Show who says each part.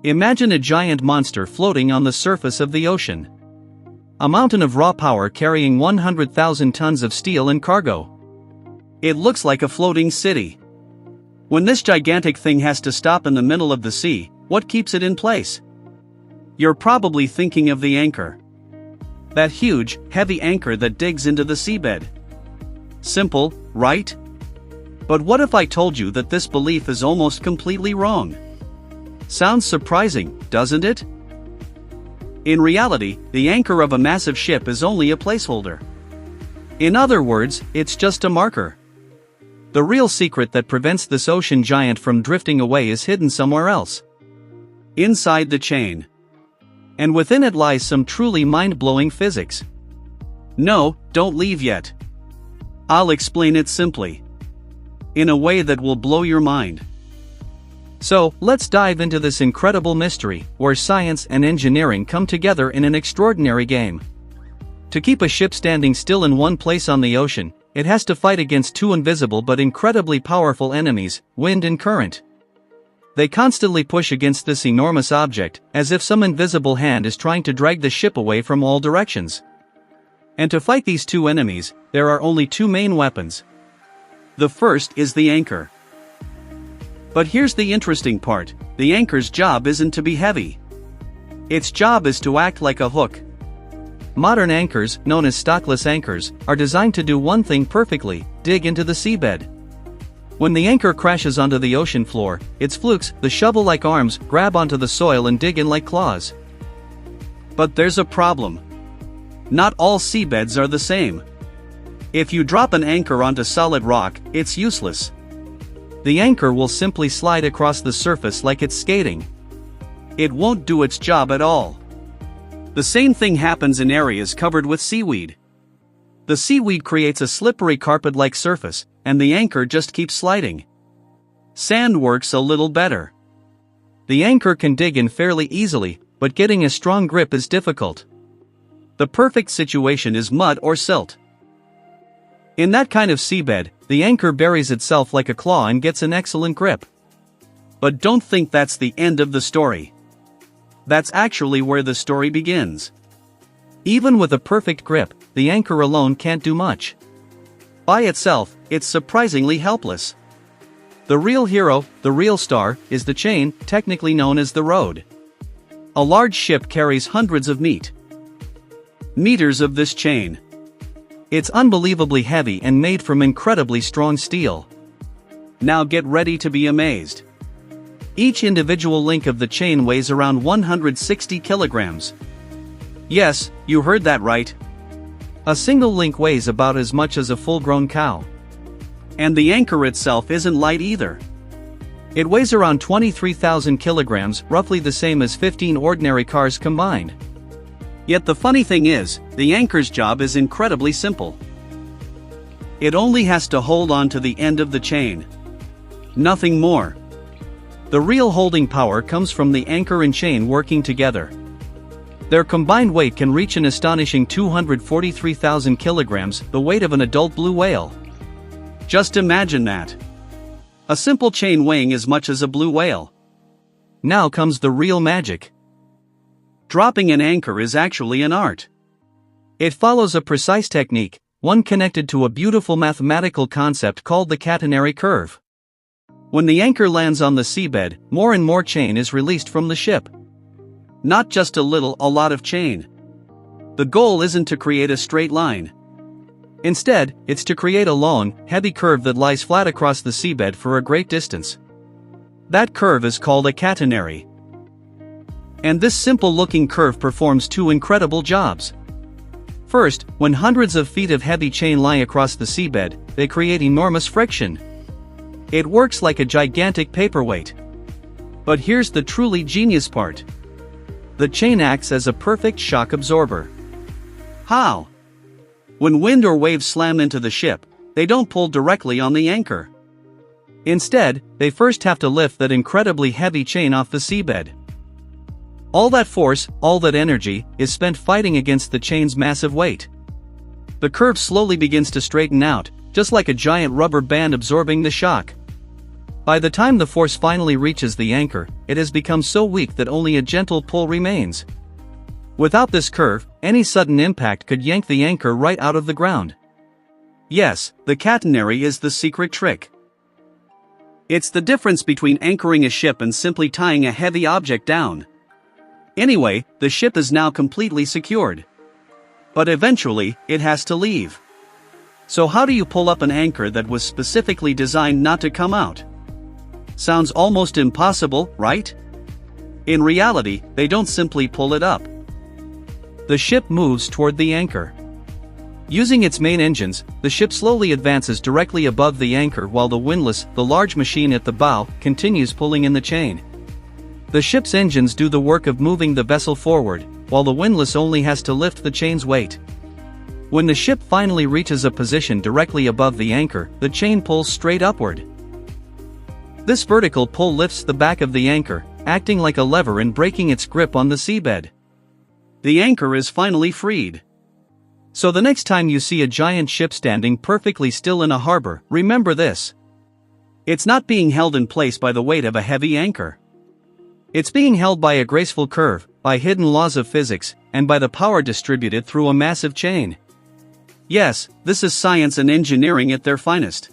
Speaker 1: Imagine a giant monster floating on the surface of the ocean. A mountain of raw power carrying 100,000 tons of steel and cargo. It looks like a floating city. When this gigantic thing has to stop in the middle of the sea, what keeps it in place? You're probably thinking of the anchor. That huge, heavy anchor that digs into the seabed. Simple, right? But what if I told you that this belief is almost completely wrong? Sounds surprising, doesn't it? In reality, the anchor of a massive ship is only a placeholder. In other words, it's just a marker. The real secret that prevents this ocean giant from drifting away is hidden somewhere else. Inside the chain. And within it lies some truly mind-blowing physics. No, don't leave yet. I'll explain it simply. In a way that will blow your mind. So, let's dive into this incredible mystery, where science and engineering come together in an extraordinary game. To keep a ship standing still in one place on the ocean, it has to fight against two invisible but incredibly powerful enemies, wind and current. They constantly push against this enormous object, as if some invisible hand is trying to drag the ship away from all directions. And to fight these two enemies, there are only two main weapons. The first is the anchor. But here's the interesting part, the anchor's job isn't to be heavy. Its job is to act like a hook. Modern anchors, known as stockless anchors, are designed to do one thing perfectly: dig into the seabed. When the anchor crashes onto the ocean floor, its flukes, the shovel-like arms, grab onto the soil and dig in like claws. But there's a problem. Not all seabeds are the same. If you drop an anchor onto solid rock, it's useless. The anchor will simply slide across the surface like it's skating. It won't do its job at all. The same thing happens in areas covered with seaweed. The seaweed creates a slippery carpet-like surface, and the anchor just keeps sliding. Sand works a little better. The anchor can dig in fairly easily, but getting a strong grip is difficult. The perfect situation is mud or silt. In that kind of seabed, the anchor buries itself like a claw and gets an excellent grip. But don't think that's the end of the story. That's actually where the story begins. Even with a perfect grip, the anchor alone can't do much. By itself, it's surprisingly helpless. The real hero, the real star, is the chain, technically known as the rod. A large ship carries hundreds of meters of this chain. It's unbelievably heavy and made from incredibly strong steel. Now get ready to be amazed. Each individual link of the chain weighs around 160 kilograms. Yes, you heard that right. A single link weighs about as much as a full-grown cow. And the anchor itself isn't light either. It weighs around 23,000 kilograms, roughly the same as 15 ordinary cars combined. Yet the funny thing is, the anchor's job is incredibly simple. It only has to hold on to the end of the chain. Nothing more. The real holding power comes from the anchor and chain working together. Their combined weight can reach an astonishing 243,000 kilograms, the weight of an adult blue whale. Just imagine that. A simple chain weighing as much as a blue whale. Now comes the real magic. Dropping an anchor is actually an art. It follows a precise technique, one connected to a beautiful mathematical concept called the catenary curve. When the anchor lands on the seabed, more and more chain is released from the ship. Not just a lot of chain. The goal isn't to create a straight line. Instead, it's to create a long, heavy curve that lies flat across the seabed for a great distance. That curve is called a catenary. And this simple-looking curve performs two incredible jobs. First, when hundreds of feet of heavy chain lie across the seabed, they create enormous friction. It works like a gigantic paperweight. But here's the truly genius part. The chain acts as a perfect shock absorber. How? When wind or waves slam into the ship, they don't pull directly on the anchor. Instead, they first have to lift that incredibly heavy chain off the seabed. All that force, all that energy, is spent fighting against the chain's massive weight. The curve slowly begins to straighten out, just like a giant rubber band absorbing the shock. By the time the force finally reaches the anchor, it has become so weak that only a gentle pull remains. Without this curve, any sudden impact could yank the anchor right out of the ground. Yes, the catenary is the secret trick. It's the difference between anchoring a ship and simply tying a heavy object down. Anyway, the ship is now completely secured. But eventually, it has to leave. So how do you pull up an anchor that was specifically designed not to come out? Sounds almost impossible, right? In reality, they don't simply pull it up. The ship moves toward the anchor. Using its main engines, the ship slowly advances directly above the anchor while the windlass, the large machine at the bow, continues pulling in the chain. The ship's engines do the work of moving the vessel forward, while the windlass only has to lift the chain's weight. When the ship finally reaches a position directly above the anchor, the chain pulls straight upward. This vertical pull lifts the back of the anchor, acting like a lever and breaking its grip on the seabed. The anchor is finally freed. So the next time you see a giant ship standing perfectly still in a harbor, remember this. It's not being held in place by the weight of a heavy anchor. It's being held by a graceful curve, by hidden laws of physics, and by the power distributed through a massive chain. Yes, this is science and engineering at their finest.